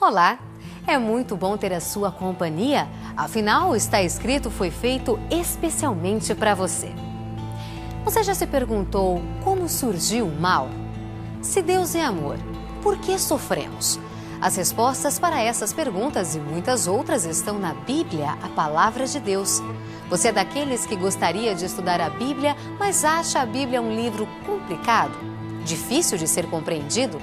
Olá, é muito bom ter a sua companhia, afinal, Está Escrito foi feito especialmente para você. Você já se perguntou como surgiu o mal? Se Deus é amor, por que sofremos? As respostas para essas perguntas e muitas outras estão na Bíblia, a Palavra de Deus. Você é daqueles que gostaria de estudar a Bíblia, mas acha a Bíblia um livro complicado? Difícil de ser compreendido?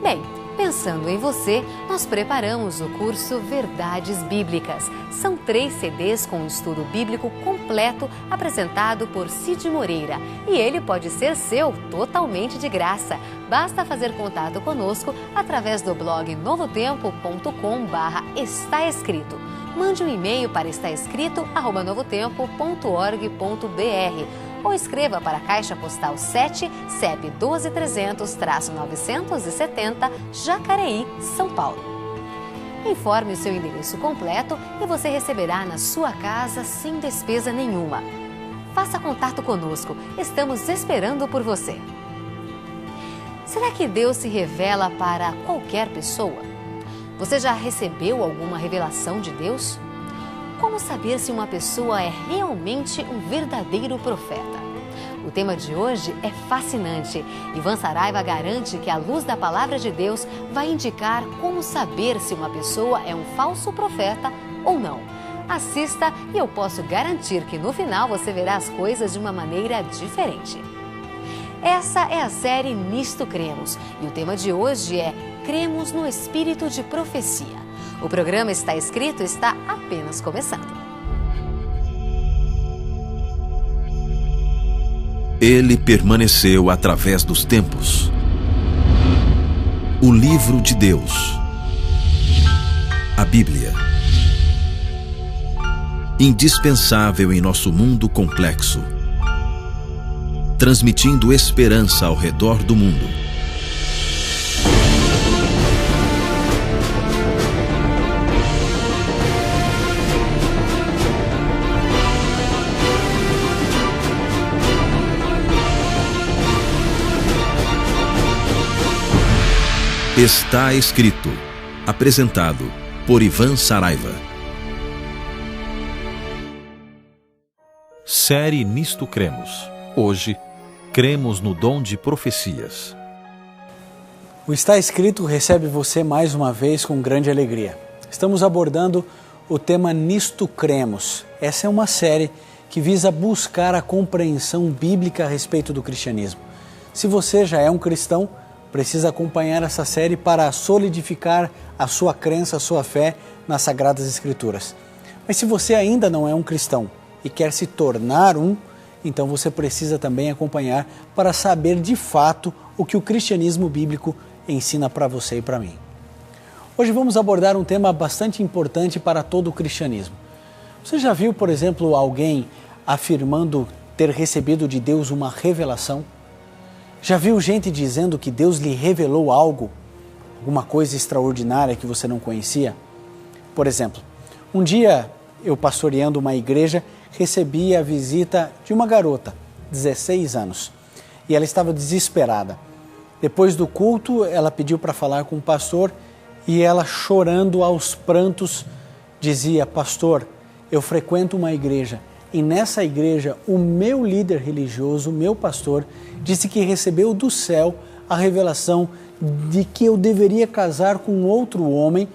Bem, pensando em você, nós preparamos o curso Verdades Bíblicas. São 3 CDs com um estudo bíblico completo apresentado por Cid Moreira. E ele pode ser seu totalmente de graça. Basta fazer contato conosco através do blog novotempo.com/estaescrito. Mande um e-mail para estaescrito@novotempo.org.br ou escreva para a Caixa Postal 7, CEP 12300-970, Jacareí, São Paulo. Informe o seu endereço completo e você receberá na sua casa sem despesa nenhuma. Faça contato conosco, estamos esperando por você. Será que Deus se revela para qualquer pessoa? Você já recebeu alguma revelação de Deus? Como saber se uma pessoa é realmente um verdadeiro profeta? O tema de hoje é fascinante. Ivan Saraiva garante que a luz da palavra de Deus vai indicar como saber se uma pessoa é um falso profeta ou não. Assista e eu posso garantir que no final você verá as coisas de uma maneira diferente. Essa é a série Nisto Cremos e o tema de hoje é Cremos no Espírito de Profecia. O programa Está Escrito está apenas começando. Ele permaneceu através dos tempos. O livro de Deus. A Bíblia. Indispensável em nosso mundo complexo. Transmitindo esperança ao redor do mundo. Está Escrito. Apresentado por Ivan Saraiva. Série Nisto Cremos. Hoje, cremos no dom de profecias. O Está Escrito recebe você mais uma vez com grande alegria. Estamos abordando o tema Nisto Cremos. Essa é uma série que visa buscar a compreensão bíblica a respeito do cristianismo. Se você já é um cristão, precisa acompanhar essa série para solidificar a sua crença, a sua fé nas Sagradas Escrituras. Mas se você ainda não é um cristão e quer se tornar um, então você precisa também acompanhar para saber de fato o que o cristianismo bíblico ensina para você e para mim. Hoje vamos abordar um tema bastante importante para todo o cristianismo. Você já viu, por exemplo, alguém afirmando ter recebido de Deus uma revelação? Já viu gente dizendo que Deus lhe revelou algo, alguma coisa extraordinária que você não conhecia? Por exemplo, um dia eu pastoreando uma igreja, recebi a visita de uma garota, 16 anos, e ela estava desesperada. Depois do culto, ela pediu para falar com o pastor e ela, chorando aos prantos, dizia: pastor, eu frequento uma igreja e nessa igreja o meu líder religioso, o meu pastor, disse que recebeu do céu a revelação de que eu deveria casar com outro homem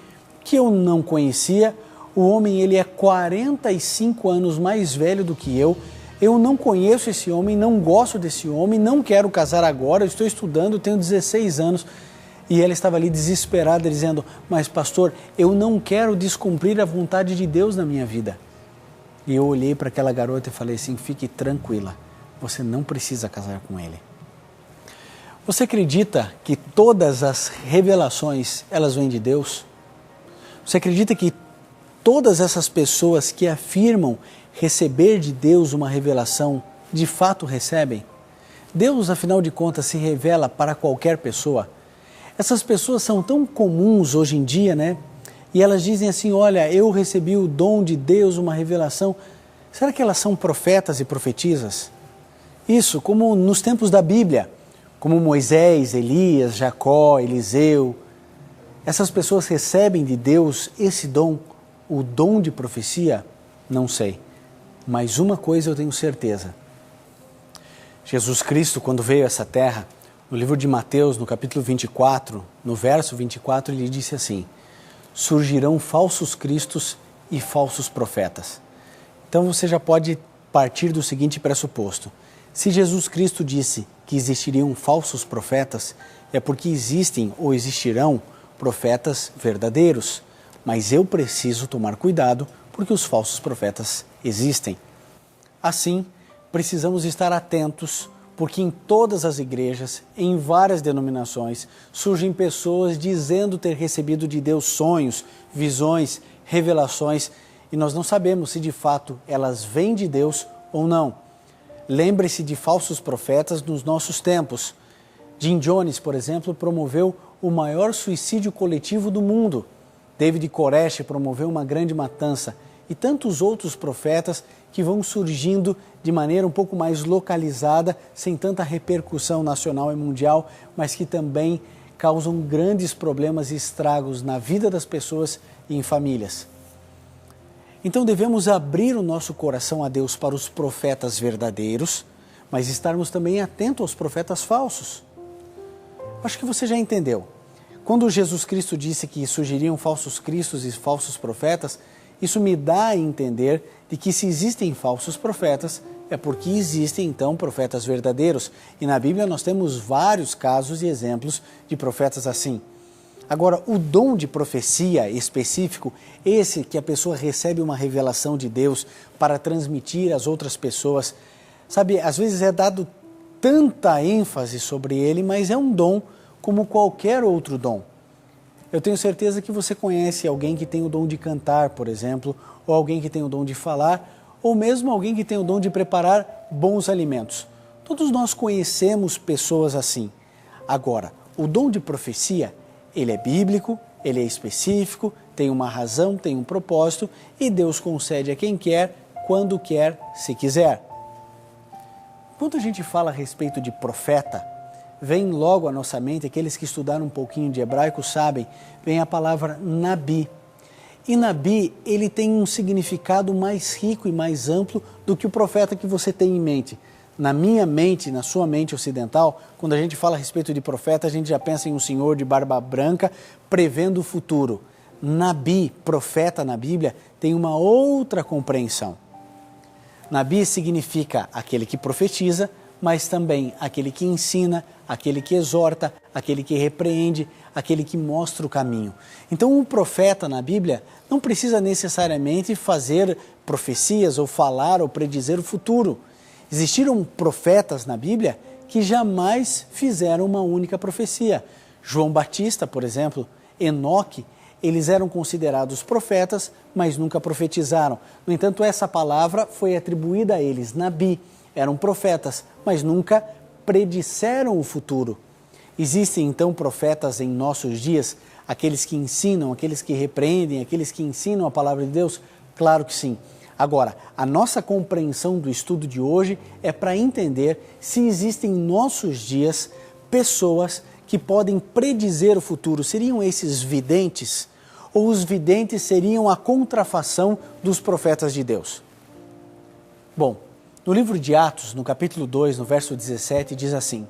que eu não conhecia. O homem, ele é 45 anos mais velho do que eu não conheço esse homem, não gosto desse homem, não quero casar agora, eu estou estudando, tenho 16 anos. E ela estava ali desesperada, dizendo: mas pastor, eu não quero descumprir a vontade de Deus na minha vida. E eu olhei para aquela garota e falei assim: fique tranquila, você não precisa casar com ele. Você acredita que todas as revelações, elas vêm de Deus? Você acredita que todas essas pessoas que afirmam receber de Deus uma revelação, de fato recebem? Deus, afinal de contas, se revela para qualquer pessoa. Essas pessoas são tão comuns hoje em dia, né? E elas dizem assim: olha, eu recebi o dom de Deus, uma revelação. Será que elas são profetas e profetisas? Isso, como nos tempos da Bíblia, como Moisés, Elias, Jacó, Eliseu. Essas pessoas recebem de Deus esse dom, o dom de profecia? Não sei. Mas uma coisa eu tenho certeza. Jesus Cristo, quando veio a essa terra, no livro de Mateus, no capítulo 24, no verso 24, ele disse assim: surgirão falsos cristos e falsos profetas. Então você já pode partir do seguinte pressuposto: se Jesus Cristo disse que existiriam falsos profetas, é porque existem ou existirão profetas verdadeiros. Mas eu preciso tomar cuidado porque os falsos profetas existem. Assim, precisamos estar atentos, porque em todas as igrejas, em várias denominações, surgem pessoas dizendo ter recebido de Deus sonhos, visões, revelações, e nós não sabemos se de fato elas vêm de Deus ou não. Lembre-se de falsos profetas nos nossos tempos. Jim Jones, por exemplo, promoveu o maior suicídio coletivo do mundo. David Koresh promoveu uma grande matança, e tantos outros profetas que vão surgindo de maneira um pouco mais localizada, sem tanta repercussão nacional e mundial, mas que também causam grandes problemas e estragos na vida das pessoas e em famílias. Então devemos abrir o nosso coração a Deus para os profetas verdadeiros, mas estarmos também atentos aos profetas falsos. Acho que você já entendeu. Quando Jesus Cristo disse que surgiriam falsos cristos e falsos profetas, isso me dá a entender de que se existem falsos profetas, é porque existem então profetas verdadeiros. E na Bíblia nós temos vários casos e exemplos de profetas assim. Agora, o dom de profecia específico, esse que a pessoa recebe uma revelação de Deus para transmitir às outras pessoas, sabe, às vezes é dado tanta ênfase sobre ele, mas é um dom como qualquer outro dom. Eu tenho certeza que você conhece alguém que tem o dom de cantar, por exemplo, ou alguém que tem o dom de falar, ou mesmo alguém que tem o dom de preparar bons alimentos. Todos nós conhecemos pessoas assim. Agora, o dom de profecia, ele é bíblico, ele é específico, tem uma razão, tem um propósito, e Deus concede a quem quer, quando quer, se quiser. Quando a gente fala a respeito de profeta, vem logo à nossa mente, aqueles que estudaram um pouquinho de hebraico sabem, vem a palavra Nabi. E Nabi, ele tem um significado mais rico e mais amplo do que o profeta que você tem em mente. Na minha mente, na sua mente ocidental, quando a gente fala a respeito de profeta, a gente já pensa em um senhor de barba branca prevendo o futuro. Nabi, profeta na Bíblia, tem uma outra compreensão. Nabi significa aquele que profetiza, mas também aquele que ensina, aquele que exorta, aquele que repreende, aquele que mostra o caminho. Então, um profeta na Bíblia não precisa necessariamente fazer profecias ou falar ou predizer o futuro. Existiram profetas na Bíblia que jamais fizeram uma única profecia. João Batista, por exemplo, Enoque, eles eram considerados profetas, mas nunca profetizaram. No entanto, essa palavra foi atribuída a eles, Nabi. Eram profetas, mas nunca predisseram o futuro. Existem então profetas em nossos dias, aqueles que ensinam, aqueles que repreendem, aqueles que ensinam a palavra de Deus? Claro que sim. Agora, a nossa compreensão do estudo de hoje é para entender se existem em nossos dias pessoas que podem predizer o futuro. Seriam esses videntes? Ou os videntes seriam a contrafação dos profetas de Deus? Bom, no livro de Atos, no capítulo 2, no verso 17, diz assim: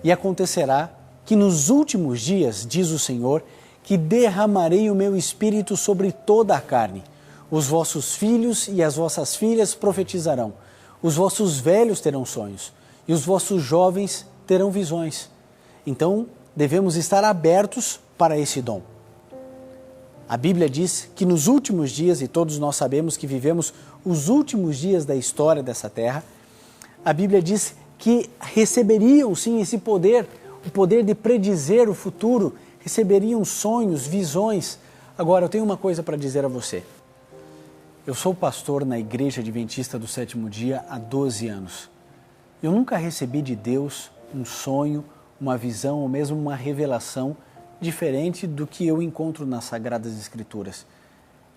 e acontecerá que nos últimos dias, diz o Senhor, que derramarei o meu espírito sobre toda a carne. Os vossos filhos e as vossas filhas profetizarão, os vossos velhos terão sonhos, e os vossos jovens terão visões. Então, devemos estar abertos para esse dom. A Bíblia diz que nos últimos dias, e todos nós sabemos que vivemos os últimos dias da história dessa terra, a Bíblia diz que receberiam sim esse poder, o poder de predizer o futuro, receberiam sonhos, visões. Agora, eu tenho uma coisa para dizer a você. Eu sou pastor na Igreja Adventista do Sétimo Dia há 12 anos. Eu nunca recebi de Deus um sonho, uma visão ou mesmo uma revelação diferente do que eu encontro nas Sagradas Escrituras.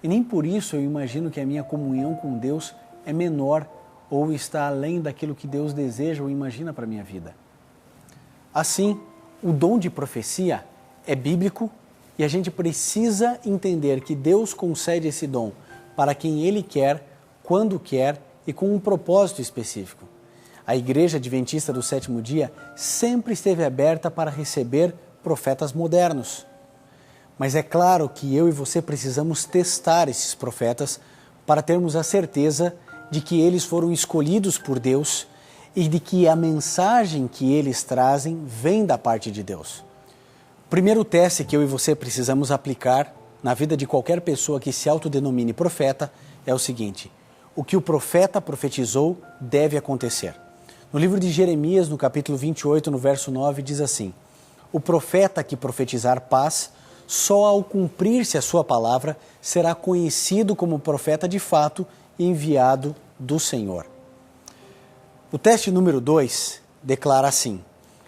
E nem por isso eu imagino que a minha comunhão com Deus é menor ou está além daquilo que Deus deseja ou imagina para a minha vida. Assim, o dom de profecia é bíblico, E a gente precisa entender que Deus concede esse dom para quem Ele quer, quando quer e com um propósito específico. A Igreja Adventista do Sétimo Dia sempre esteve aberta para receber profetas modernos. Mas é claro que eu e você precisamos testar esses profetas para termos a certeza de que eles foram escolhidos por Deus e de que a mensagem que eles trazem vem da parte de Deus. O primeiro teste que eu e você precisamos aplicar na vida de qualquer pessoa que se autodenomine profeta é o seguinte: o que o profeta profetizou deve acontecer. No livro de Jeremias, no capítulo 28, no verso 9, diz assim: o profeta que profetizar paz, só ao cumprir-se a sua palavra, será conhecido como profeta de fato e enviado do Senhor. O teste número 2 declara assim: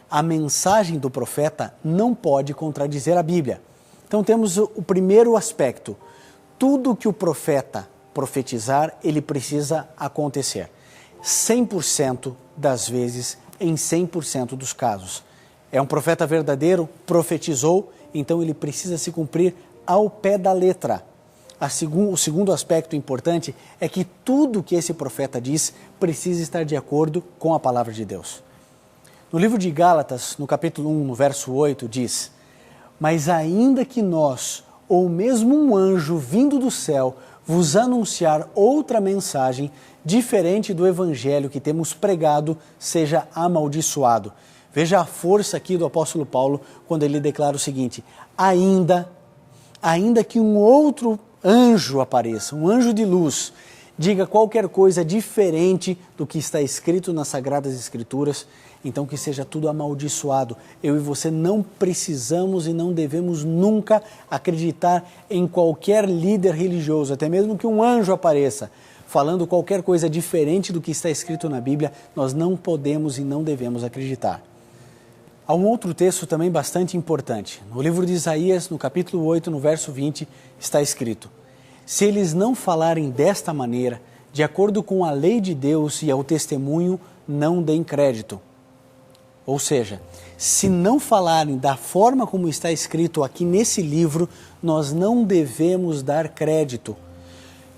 a mensagem do profeta não pode contradizer a Bíblia. Então temos o primeiro aspecto: tudo que o profeta profetizar, ele precisa acontecer. 100% das vezes, em 100% dos casos. É um profeta verdadeiro, profetizou, então ele precisa se cumprir ao pé da letra. O segundo aspecto importante é que tudo que esse profeta diz precisa estar de acordo com a palavra de Deus. No livro de Gálatas, no capítulo 1, no verso 8, diz: mas ainda que nós, ou mesmo um anjo vindo do céu, vos anunciar outra mensagem diferente do evangelho que temos pregado, seja amaldiçoado. Veja a força aqui do apóstolo Paulo quando ele declara o seguinte: ainda que um outro anjo apareça, um anjo de luz, diga qualquer coisa diferente do que está escrito nas Sagradas Escrituras, então que seja tudo amaldiçoado. Eu e você não precisamos e não devemos nunca acreditar em qualquer líder religioso, até mesmo que um anjo apareça falando qualquer coisa diferente do que está escrito na Bíblia, nós não podemos e não devemos acreditar. Há um outro texto também bastante importante. No livro de Isaías, no capítulo 8, no verso 20, está escrito: se eles não falarem desta maneira, de acordo com a lei de Deus e ao testemunho, não deem crédito. Ou seja, se não falarem da forma como está escrito aqui nesse livro, nós não devemos dar crédito.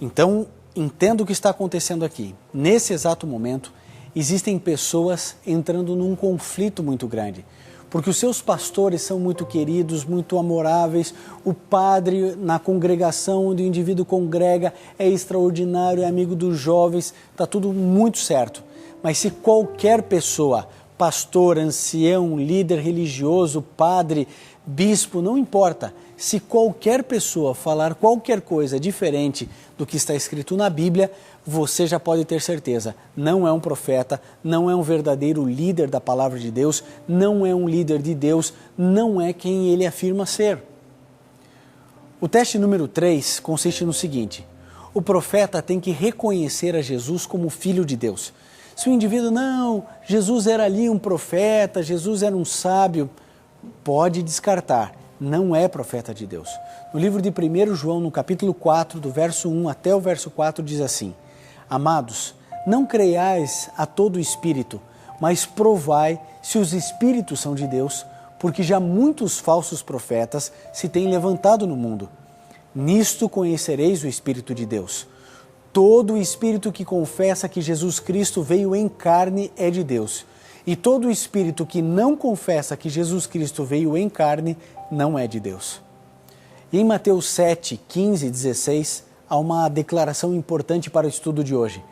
Então, entenda o que está acontecendo aqui. Nesse exato momento, existem pessoas entrando num conflito muito grande, porque os seus pastores são muito queridos, muito amoráveis, o padre na congregação onde o indivíduo congrega é extraordinário, é amigo dos jovens, está tudo muito certo. Mas se qualquer pessoa, pastor, ancião, líder religioso, padre, bispo, não importa, se qualquer pessoa falar qualquer coisa diferente do que está escrito na Bíblia, você já pode ter certeza, não é um profeta, não é um verdadeiro líder da palavra de Deus, não é um líder de Deus, não é quem ele afirma ser. O teste número 3 consiste no seguinte: o profeta tem que reconhecer a Jesus como filho de Deus. Se o indivíduo, não, Jesus era ali um profeta, Jesus era um sábio, pode descartar, não é profeta de Deus. No livro de 1 João, no capítulo 4, do verso 1 até o verso 4, diz assim: amados, não creiais a todo espírito, mas provai se os espíritos são de Deus, porque já muitos falsos profetas se têm levantado no mundo. Nisto conhecereis o Espírito de Deus. Todo espírito que confessa que Jesus Cristo veio em carne é de Deus. E todo espírito que não confessa que Jesus Cristo veio em carne não é de Deus. E em Mateus 7, 15 e 16, há uma declaração importante para o estudo de hoje.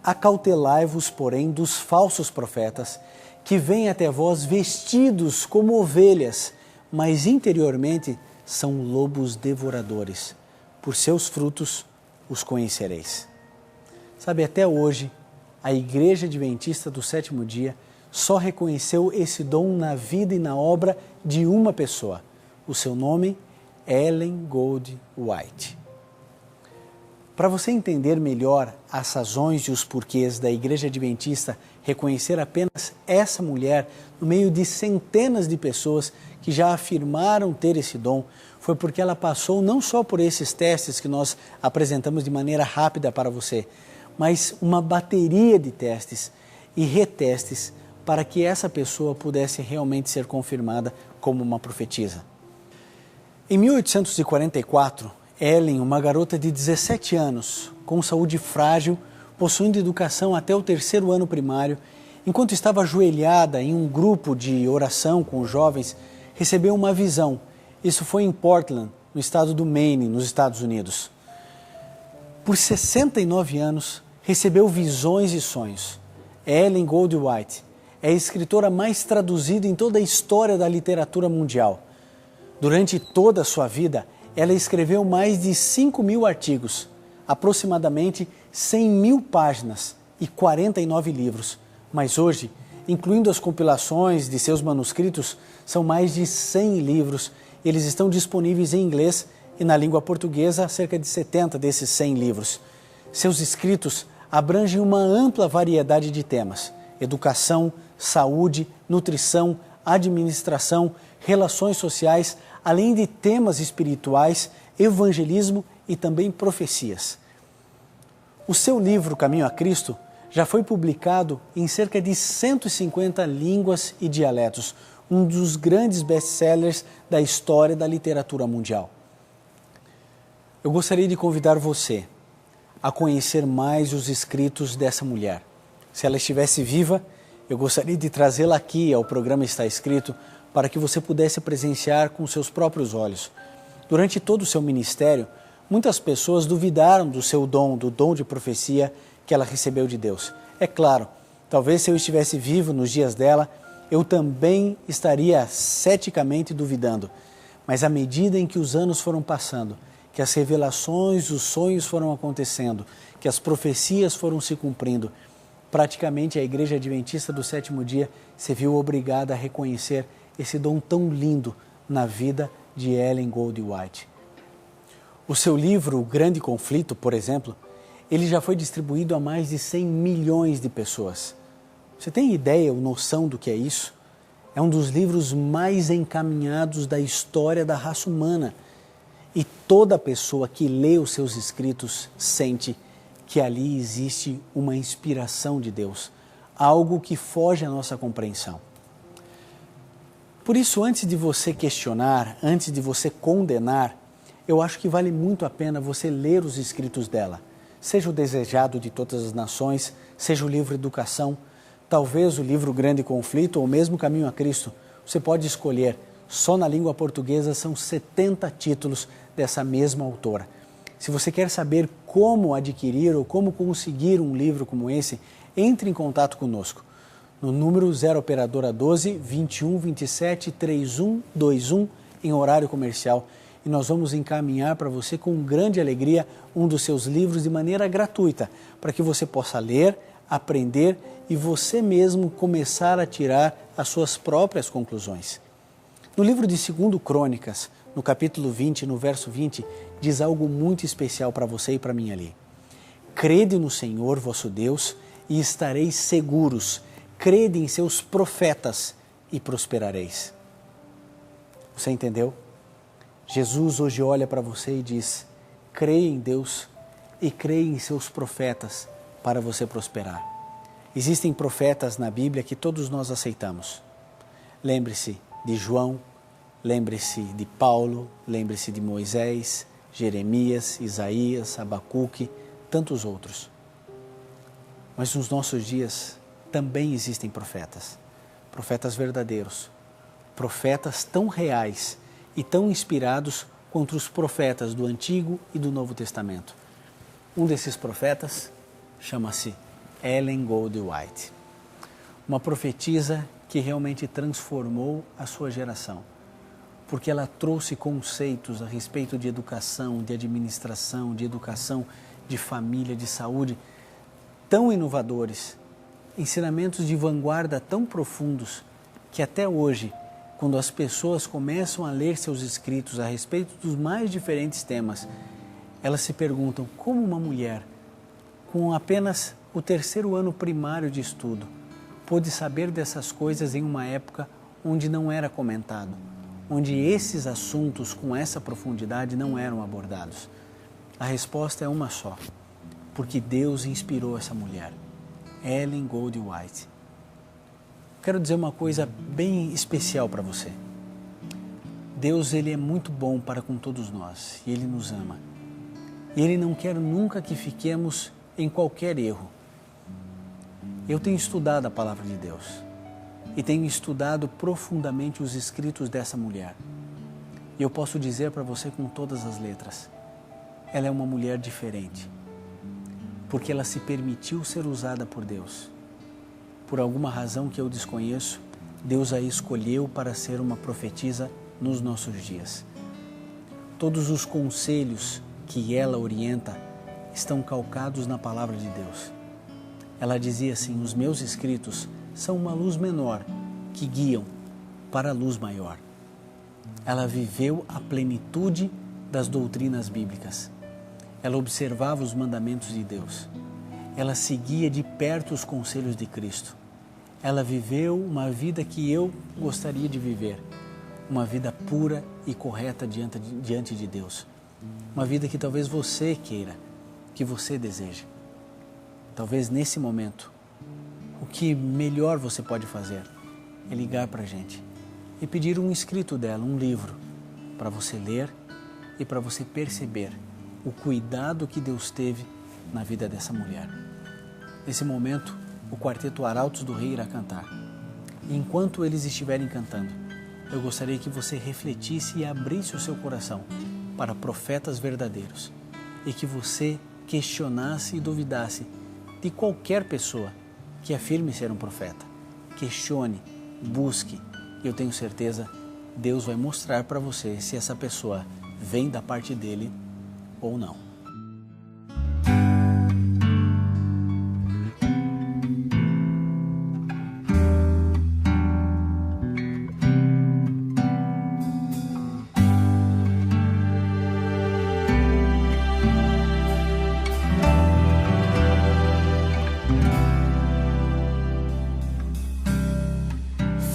Acautelai-vos, porém, dos falsos profetas, que vêm até vós vestidos como ovelhas, mas interiormente são lobos devoradores. Por seus frutos os conhecereis. Sabe, até hoje, a Igreja Adventista do Sétimo Dia só reconheceu esse dom na vida e na obra de uma pessoa. O seu nome, Ellen Gold White. Para você entender melhor as razões e os porquês da Igreja Adventista reconhecer apenas essa mulher no meio de centenas de pessoas que já afirmaram ter esse dom, foi porque ela passou não só por esses testes que nós apresentamos de maneira rápida para você, mas uma bateria de testes e retestes para que essa pessoa pudesse realmente ser confirmada como uma profetisa. Em 1844, Ellen, uma garota de 17 anos, com saúde frágil, possuindo educação até o 3º ano primário, enquanto estava ajoelhada em um grupo de oração com os jovens, recebeu uma visão. Isso foi em Portland, no estado do Maine, nos Estados Unidos. Por 69 anos, recebeu visões e sonhos. Ellen Goldwhite é a escritora mais traduzida em toda a história da literatura mundial. Durante toda a sua vida, ela escreveu mais de 5.000 artigos, aproximadamente 100.000 páginas e 49 livros. Mas hoje, incluindo as compilações de seus manuscritos, são mais de 100 livros. Eles estão disponíveis em inglês e na língua portuguesa, cerca de 70 desses 100 livros. Seus escritos abrangem uma ampla variedade de temas: educação, saúde, nutrição, administração, relações sociais, além de temas espirituais, evangelismo e também profecias. O seu livro Caminho a Cristo já foi publicado em cerca de 150 línguas e dialetos, um dos grandes best-sellers da história da literatura mundial. Eu gostaria de convidar você a conhecer mais os escritos dessa mulher. Se ela estivesse viva, eu gostaria de trazê-la aqui ao programa Está Escrito para que você pudesse presenciar com seus próprios olhos. Durante todo o seu ministério, muitas pessoas duvidaram do seu dom, do dom de profecia que ela recebeu de Deus. É claro, talvez se eu estivesse vivo nos dias dela, eu também estaria ceticamente duvidando. Mas à medida em que os anos foram passando, que as revelações, os sonhos foram acontecendo, que as profecias foram se cumprindo, praticamente a Igreja Adventista do Sétimo Dia se viu obrigada a reconhecer esse dom tão lindo na vida de Ellen Goldwhite. O seu livro, O Grande Conflito, por exemplo, ele já foi distribuído a mais de 100 milhões de pessoas. Você tem ideia ou noção do que é isso? É um dos livros mais encaminhados da história da raça humana. E toda pessoa que lê os seus escritos sente que ali existe uma inspiração de Deus, algo que foge à nossa compreensão. Por isso, antes de você questionar, antes de você condenar, eu acho que vale muito a pena você ler os escritos dela. Seja o Desejado de Todas as Nações, seja o livro Educação, talvez o livro Grande Conflito ou mesmo Caminho a Cristo. Você pode escolher. Só na língua portuguesa são 70 títulos dessa mesma autora. Se você quer saber como adquirir ou como conseguir um livro como esse, entre em contato conosco no número 0 operadora 12 21 27 3121 em horário comercial e nós vamos encaminhar para você com grande alegria um dos seus livros de maneira gratuita, para que você possa ler, aprender e você mesmo começar a tirar as suas próprias conclusões. No livro de 2 Crônicas, no capítulo 20, no verso 20, diz algo muito especial para você e para mim ali. Crede no Senhor, vosso Deus, e estareis seguros. Crede em seus profetas e prosperareis. Você entendeu? Jesus hoje olha para você e diz, creia em Deus e creia em seus profetas para você prosperar. Existem profetas na Bíblia que todos nós aceitamos. Lembre-se de João, lembre-se de Paulo, lembre-se de Moisés, Jeremias, Isaías, Abacuque, tantos outros. Mas nos nossos dias também existem profetas, profetas verdadeiros, profetas tão reais e tão inspirados quanto os profetas do Antigo e do Novo Testamento. Um desses profetas chama-se Ellen Goldwhite, uma profetisa que realmente transformou a sua geração, porque ela trouxe conceitos a respeito de educação, de administração, de educação, de família, de saúde, tão inovadores, ensinamentos de vanguarda tão profundos, que até hoje, quando as pessoas começam a ler seus escritos a respeito dos mais diferentes temas, elas se perguntam como uma mulher, com apenas o 3º ano primário de estudo, pôde saber dessas coisas em uma época onde não era comentado, onde esses assuntos com essa profundidade não eram abordados. A resposta é uma só, porque Deus inspirou essa mulher, Ellen Goldwhite. Quero dizer uma coisa bem especial para você. Deus, Ele é muito bom para com todos nós e Ele nos ama. E Ele não quer nunca que fiquemos em qualquer erro. Eu tenho estudado a palavra de Deus e tenho estudado profundamente os escritos dessa mulher. E eu posso dizer para você com todas as letras, ela é uma mulher diferente, porque ela se permitiu ser usada por Deus. Por alguma razão que eu desconheço, Deus a escolheu para ser uma profetisa nos nossos dias. Todos os conselhos que ela orienta estão calcados na palavra de Deus. Ela dizia assim: os meus escritos são uma luz menor que guiam para a luz maior. Ela viveu a plenitude das doutrinas bíblicas. Ela observava os mandamentos de Deus. Ela seguia de perto os conselhos de Cristo. Ela viveu uma vida que eu gostaria de viver, uma vida pura e correta diante de Deus. Uma vida que talvez você queira, que você deseje. Talvez nesse momento, o que melhor você pode fazer é ligar para a gente e pedir um escrito dela, um livro, para você ler e para você perceber o cuidado que Deus teve na vida dessa mulher. Nesse momento, o quarteto Arautos do Rei irá cantar. E enquanto eles estiverem cantando, eu gostaria que você refletisse e abrisse o seu coração para profetas verdadeiros e que você questionasse e duvidasse de qualquer pessoa que afirme ser um profeta. Questione, busque, e eu tenho certeza, Deus vai mostrar para você se essa pessoa vem da parte dele ou não.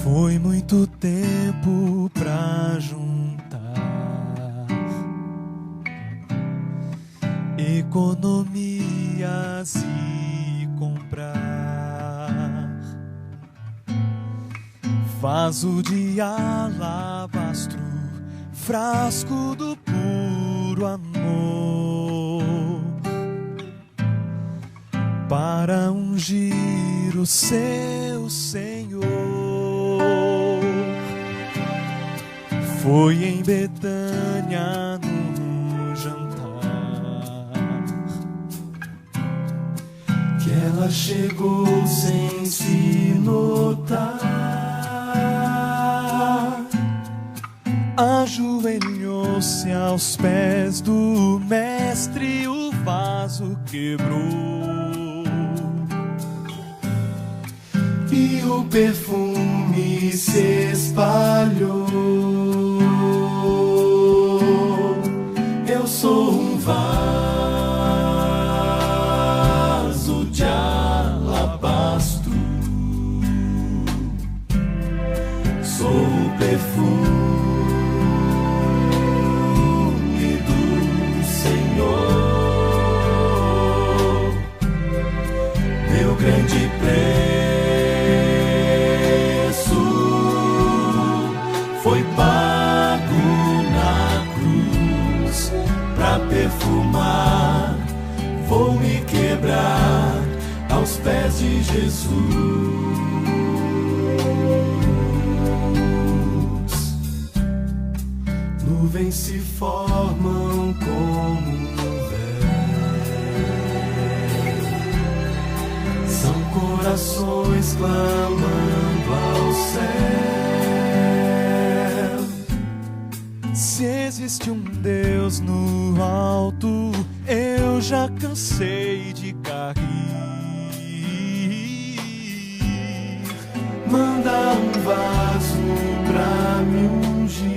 Foi muito tempo pra juntar economias e comprar vaso de alabastro, frasco do puro amor, para ungir o seu Senhor. Foi em Betânia no jantar que ela chegou sem se notar, ajoelhou-se aos pés do mestre, o vaso quebrou e o perfume se espalhou. Eu sou um vaso de alabastro, sou o perfume do Senhor, meu grande preço foi pago na cruz. Pra perfumar, vou me quebrar aos pés de Jesus. Nuvens se formam como um véu, são corações clamando ao céu. Se existe um Deus no alto, eu já cansei de cair. Manda um vaso pra me ungir.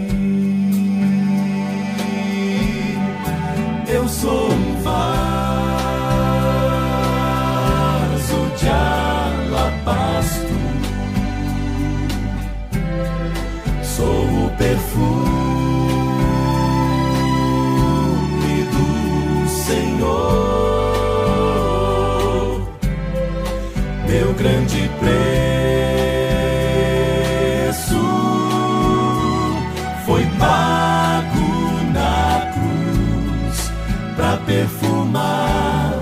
Eu sou um vaso de alabastro, sou o perfume Senhor, meu grande preço foi pago pra perfumar,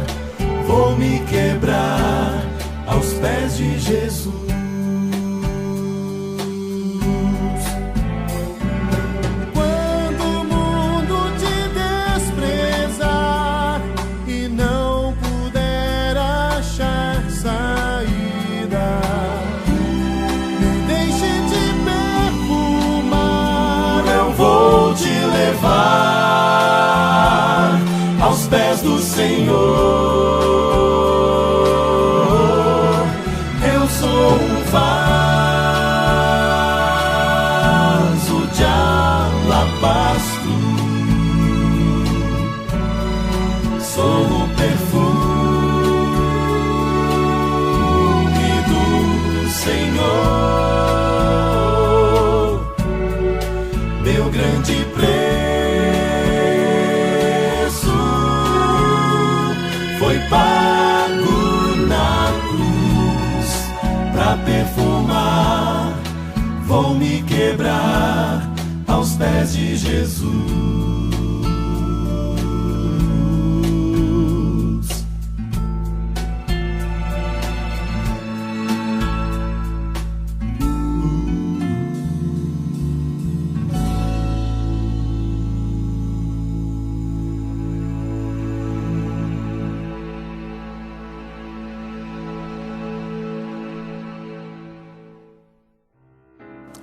vou me quebrar aos pés de Jesus. Quando o mundo te desprezar e não puder achar saída, me deixe te perfumar, eu vou te levar aos pés do Senhor. Eu sou um vaso de alabastro, sou o perfume do Senhor, meu grande preço foi pago na cruz pra perfumar, vou me quebrar aos pés de Jesus.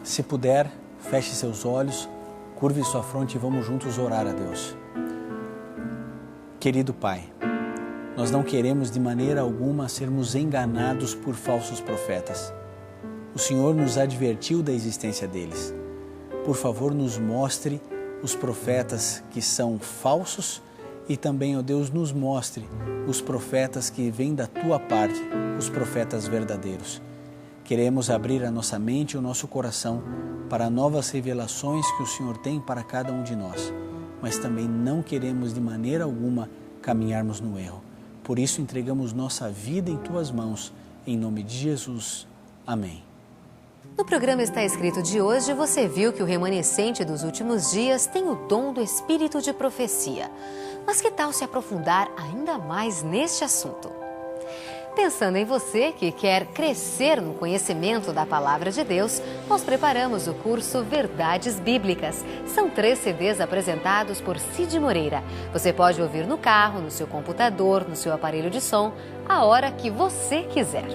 Se puder, feche seus olhos, curve sua fronte e vamos juntos orar a Deus. Querido Pai, nós não queremos de maneira alguma sermos enganados por falsos profetas. O Senhor nos advertiu da existência deles. Por favor, nos mostre os profetas que são falsos e também, ó Deus, nos mostre os profetas que vêm da Tua parte, os profetas verdadeiros. Queremos abrir a nossa mente e o nosso coração para novas revelações que o Senhor tem para cada um de nós, mas também não queremos de maneira alguma caminharmos no erro. Por isso entregamos nossa vida em Tuas mãos, em nome de Jesus. Amém. No programa Está Escrito de hoje, você viu que o remanescente dos últimos dias tem o dom do espírito de profecia. Mas que tal se aprofundar ainda mais neste assunto? Pensando em você que quer crescer no conhecimento da Palavra de Deus, nós preparamos o curso Verdades Bíblicas. São 3 CDs apresentados por Cid Moreira. Você pode ouvir no carro, no seu computador, no seu aparelho de som, a hora que você quiser.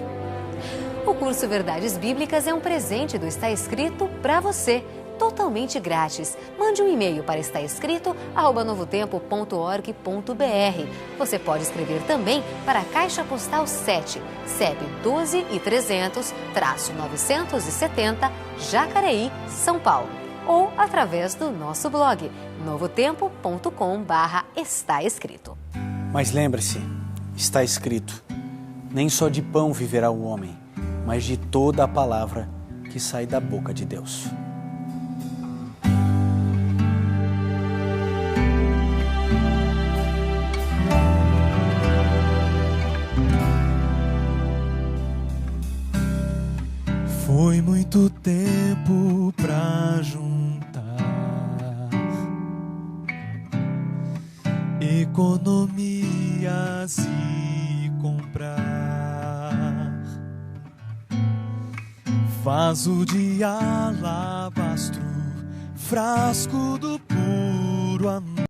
O curso Verdades Bíblicas é um presente do Está Escrito para você, totalmente grátis. Mande um e-mail para estaescrito@novotempo.org.br. Você pode escrever também para a Caixa Postal 7, CEP 12.300-970, Jacareí, São Paulo. Ou através do nosso blog, novotempo.com/estaescrito. Mas lembre-se, está escrito, nem só de pão viverá o homem, mas de toda a palavra que sai da boca de Deus. Foi muito tempo pra juntar economias e comprar vaso de alabastro, frasco do puro amor.